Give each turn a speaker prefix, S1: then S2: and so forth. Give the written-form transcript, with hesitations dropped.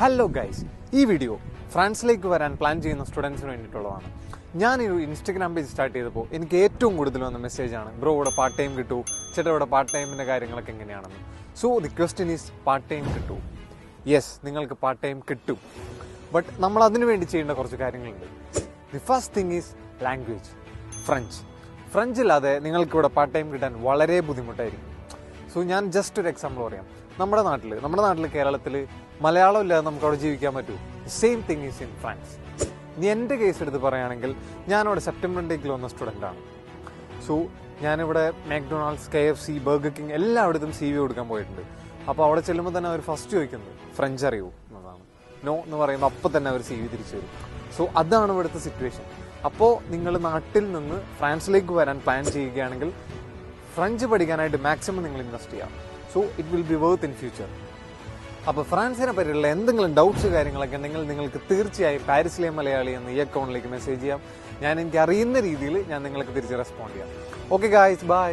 S1: Hello guys, ഈ video ഫ്രാൻസിലേക്ക് വരാൻ plan ചെയ്യുന്ന സ്റ്റുഡൻസിന് വേണ്ടിയിട്ടുള്ളതാണ്. ഞാനൊരു ഇൻസ്റ്റഗ്രാം പേജ് സ്റ്റാർട്ട് ചെയ്തപ്പോൾ എനിക്ക് ഏറ്റവും കൂടുതൽ വന്ന മെസ്സേജാണ്, ബ്രോ ഇവിടെ പാർട്ട് ടൈം കിട്ടൂ, ചേട്ടാ ഇവിടെ പാർട്ട് ടൈമിൻ്റെ കാര്യങ്ങളൊക്കെ എങ്ങനെയാണെന്ന്. So the question is, part time കിട്ടൂ? യെസ്, നിങ്ങൾക്ക് പാർട്ട് ടൈം കിട്ടും. ബട്ട് നമ്മൾ അതിനു വേണ്ടി ചെയ്യേണ്ട കുറച്ച് കാര്യങ്ങളുണ്ട്. The first thing is language. French ഇല്ലാതെ നിങ്ങൾക്കിവിടെ പാർട്ട് ടൈം കിട്ടാൻ വളരെ ബുദ്ധിമുട്ടായിരിക്കും. സോ ഞാൻ ജസ്റ്റ് ഒരു എക്സാമ്പിൾ പറയാം. നമ്മുടെ നാട്ടിൽ കേരളത്തിൽ മലയാളം ഇല്ലാതെ നമുക്ക് അവിടെ ജീവിക്കാൻ പറ്റൂ. Same thing is in France. ഇനി എൻ്റെ കേസ് എടുത്ത് പറയുകയാണെങ്കിൽ, ഞാനിവിടെ സെപ്റ്റംബർ ഇൻടേക്കിൽ വന്ന സ്റ്റുഡൻ്റാണ്. സോ ഞാനിവിടെ മാക്ഡൊണാൾഡ്സ്, KFC, ബർഗർ കിങ് എല്ലായിടത്തും CV കൊടുക്കാൻ പോയിട്ടുണ്ട്. അപ്പോൾ അവിടെ ചെല്ലുമ്പോൾ തന്നെ അവർ ഫസ്റ്റ് ചോദിക്കുന്നത് ഫ്രഞ്ച് അറിയൂ എന്നതാണ്. നോ എന്ന് പറയുമ്പോൾ അപ്പോൾ തന്നെ അവർ CV തിരിച്ചു വരും. സോ അതാണ് ഇവിടുത്തെ സിറ്റുവേഷൻ. അപ്പോൾ നിങ്ങൾ നാട്ടിൽ നിന്ന് ഫ്രാൻസിലേക്ക് വരാൻ പ്ലാൻ ചെയ്യുകയാണെങ്കിൽ ഫ്രഞ്ച് പഠിക്കാനായിട്ട് മാക്സിമം നിങ്ങൾ ഇൻവെസ്റ്റ് ചെയ്യാം. So it will be worth in future. അപ്പോൾ ഫ്രാൻസിനെ പറ്റിയുള്ള എന്തെങ്കിലും ഡൗട്ട്സ് കാര്യങ്ങളൊക്കെ ഉണ്ടെങ്കിൽ നിങ്ങൾക്ക് തീർച്ചയായും പാരീസിലെ മലയാളി എന്ന ഈ അക്കൗണ്ടിലേക്ക് മെസ്സേജ് ചെയ്യാം. എനിക്ക് അറിയുന്ന രീതിയിൽ ഞാൻ നിങ്ങൾക്ക് തിരിച്ച് റെസ്പോണ്ട് ചെയ്യാം. Okay guys, by.